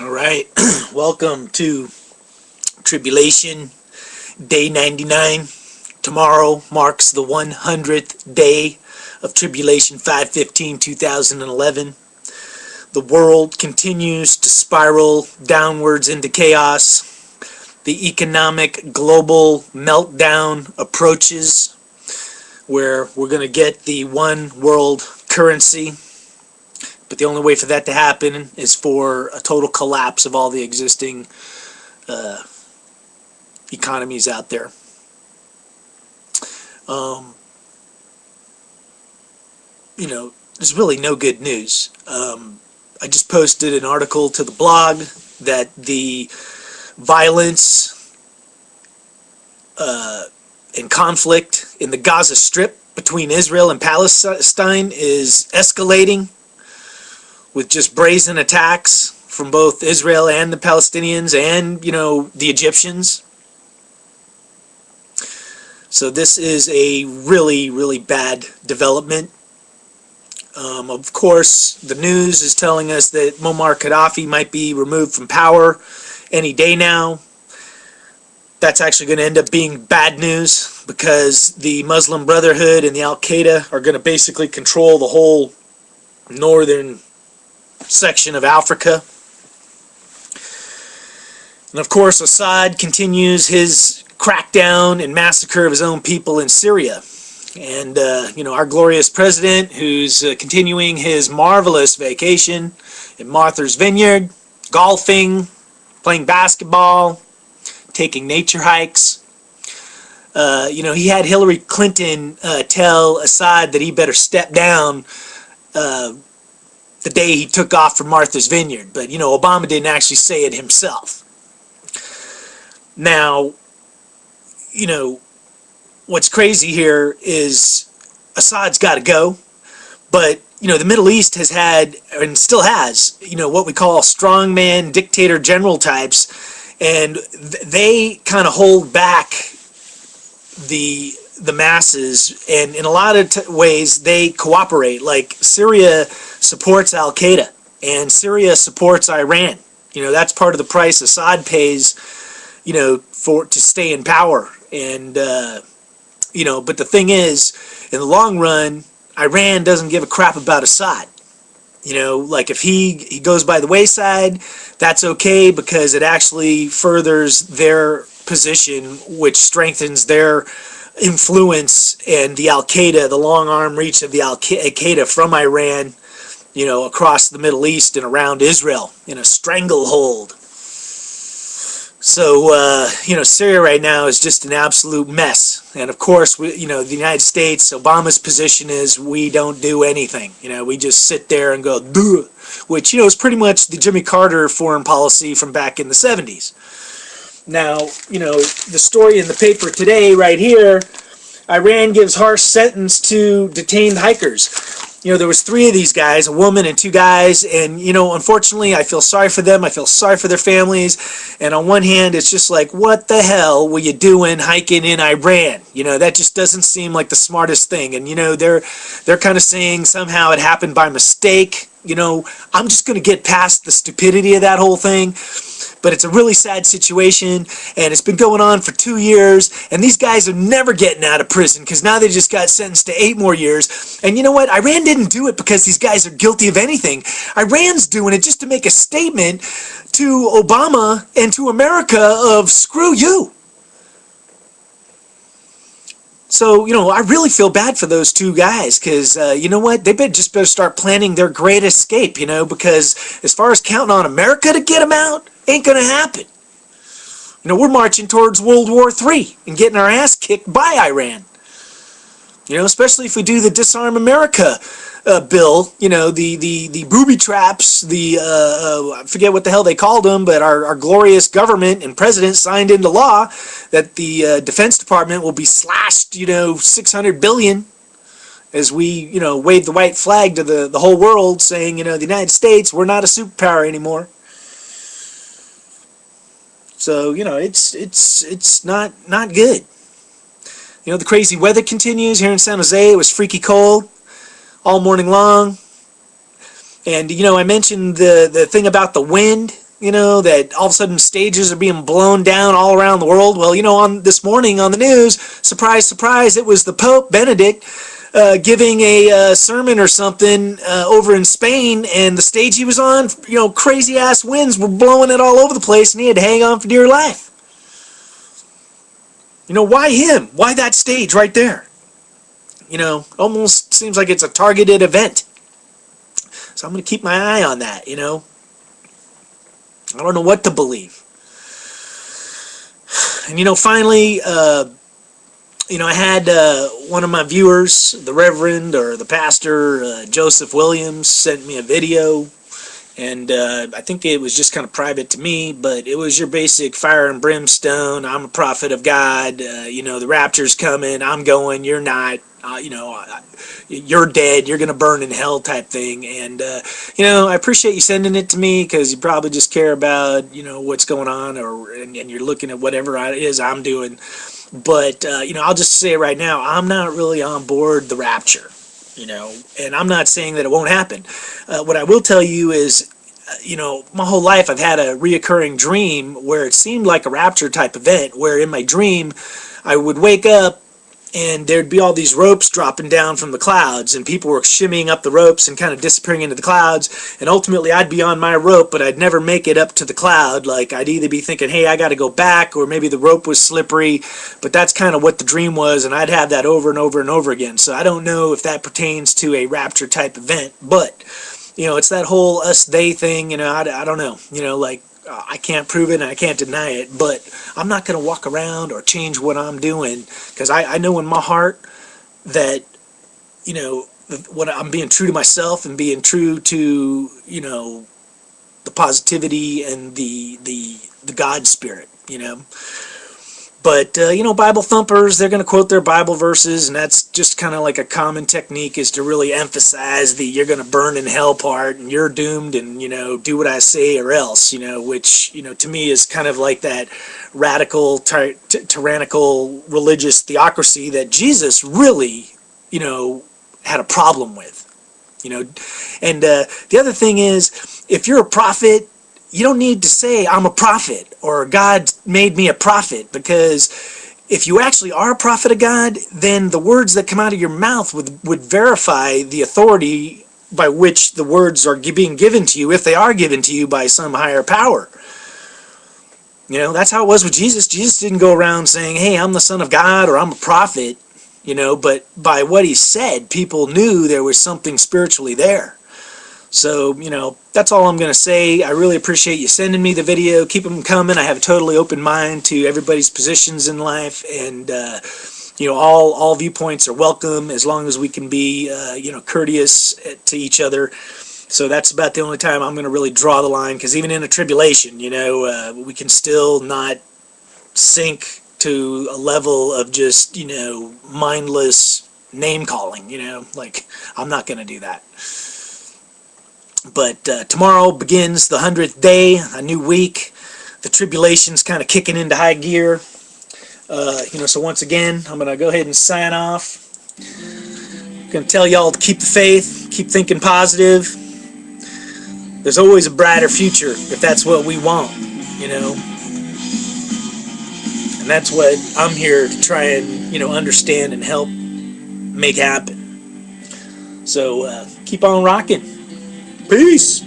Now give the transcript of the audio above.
All right, welcome to Tribulation, day 99. Tomorrow marks the 100th day of Tribulation 5/15/2011. The world continues to spiral downwards into chaos. The economic global meltdown approaches, where we're going to get the one world currency. But the only way for that to happen is for a total collapse of all the existing economies out there. There's really no good news. I just posted an article to the blog that the violence and conflict in the Gaza Strip between Israel and Palestine is escalating, with just brazen attacks from both Israel and the Palestinians and, the Egyptians. So this is a really, really bad development. Of course, the news is telling us that Muammar Gaddafhy might be removed from power any day now. That's actually going to end up being bad news, because the Muslim Brotherhood and the Al-Qaeda are going to basically control the whole northern section of Africa. And of course, Assad continues his crackdown and massacre of his own people in Syria. And our glorious president, who's continuing his marvelous vacation in Martha's Vineyard, golfing, playing basketball, taking nature hikes. He had Hillary Clinton tell Assad that he better step down the day he took off from Martha's Vineyard. But, Obama didn't actually say it himself. Now, what's crazy here is Assad's got to go. But, the Middle East has had, and still has, what we call strongman dictator general types. And they kind of hold back the masses, and in a lot of ways they cooperate. Like Syria supports Al-Qaeda, and Syria supports Iran. That's part of the price Assad pays, to stay in power. And but the thing is, in the long run, Iran doesn't give a crap about Assad. Like if he goes by the wayside, that's okay, because it actually furthers their position, which strengthens their influence and the Al-Qaeda, the long arm reach of the Al-Qaeda from Iran, across the Middle East and around Israel in a stranglehold. So, Syria right now is just an absolute mess. And of course, the United States, Obama's position is we don't do anything. We just sit there and go, duh, which, is pretty much the Jimmy Carter foreign policy from back in the 70s. Now, the story in the paper today right here, Iran gives harsh sentence to detained hikers. There was 3 of these guys, a woman and 2 guys, and, unfortunately, I feel sorry for them. I feel sorry for their families. And on one hand, it's just like, what the hell were you doing hiking in Iran? That just doesn't seem like the smartest thing. And, they're kind of saying somehow it happened by mistake. I'm just going to get past the stupidity of that whole thing. But it's a really sad situation, and it's been going on for 2 years, and these guys are never getting out of prison, because now they just got sentenced to 8 more years. And you know what? Iran didn't do it because these guys are guilty of anything. Iran's doing it just to make a statement to Obama and to America of screw you. So, I really feel bad for those 2 guys, because, what? They better start planning their great escape, because as far as counting on America to get them out, ain't going to happen. We're marching towards World War III and getting our ass kicked by Iran. Especially if we do the Disarm America bill, the booby traps, I forget what the hell they called them, but our glorious government and president signed into law that the Defense Department will be slashed, $600 billion, as we, wave the white flag to the whole world, saying, the United States, we're not a superpower anymore. So, it's not good. The crazy weather continues here in San Jose. It was freaky cold all morning long. And, I mentioned the thing about the wind. you know, that all of a sudden stages are being blown down all around the world. Well, you know, on this morning on the news, surprise, surprise, it was the Pope Benedict giving a sermon or something over in Spain, and the stage he was on, you know, crazy ass winds were blowing it all over the place, and he had to hang on for dear life. You know, why him? Why that stage right there? You know, almost seems like it's a targeted event. So I'm going to keep my eye on that, you know. I don't know what to believe. And, you know, finally, you know, I had one of my viewers, the Reverend or the Pastor, Joseph Williams, sent me a video. And I think it was just kind of private to me, but it was your basic fire and brimstone. I'm a prophet of God. You know, the rapture's coming. I'm going. You're not. You know, you're dead. You're going to burn in hell type thing. And, you know, I appreciate you sending it to me because you probably just care about, you know, what's going on and you're looking at whatever it is I'm doing. But, you know, I'll just say right now, I'm not really on board the rapture. You know, and I'm not saying that it won't happen. What I will tell you is, you know, my whole life I've had a reoccurring dream where it seemed like a rapture type event, where in my dream I would wake up and there'd be all these ropes dropping down from the clouds, and people were shimmying up the ropes and kind of disappearing into the clouds, and ultimately I'd be on my rope, but I'd never make it up to the cloud. Like, I'd either be thinking, hey, I got to go back, or maybe the rope was slippery, but that's kind of what the dream was, and I'd have that over and over and over again. So I don't know if that pertains to a rapture type event, but, you know, it's that whole us-they thing. You know, I don't know, you know, like, I can't prove it and I can't deny it, but I'm not going to walk around or change what I'm doing, because I know in my heart that, you know, what I'm being true to myself and being true to, you know, the positivity and the God spirit, you know. But, you know, Bible thumpers, they're going to quote their Bible verses, and that's just kind of like a common technique, is to really emphasize the you're going to burn in hell part, and you're doomed, and, you know, do what I say or else, you know, which, you know, to me is kind of like that radical, tyrannical religious theocracy that Jesus really, you know, had a problem with, you know. And the other thing is, if you're a prophet, you don't need to say I'm a prophet or God made me a prophet, because if you actually are a prophet of God, then the words that come out of your mouth would verify the authority by which the words are being given to you, if they are given to you by some higher power. You know, that's how it was with Jesus. Jesus didn't go around saying, hey, I'm the Son of God or I'm a prophet, you know, but by what he said, people knew there was something spiritually there. So, you know, that's all I'm going to say. I really appreciate you sending me the video. Keep them coming. I have a totally open mind to everybody's positions in life, and, you know, all viewpoints are welcome as long as we can be, you know, courteous to each other. So that's about the only time I'm going to really draw the line, because even in a tribulation, you know, we can still not sink to a level of just, you know, mindless name calling, you know, like, I'm not going to do that. But tomorrow begins the 100th day, a new week. The tribulation's kind of kicking into high gear. You know, so once again, I'm going to go ahead and sign off. I'm going to tell y'all to keep the faith, keep thinking positive. There's always a brighter future if that's what we want, you know. And that's what I'm here to try and, you know, understand and help make happen. So keep on rocking. Peace.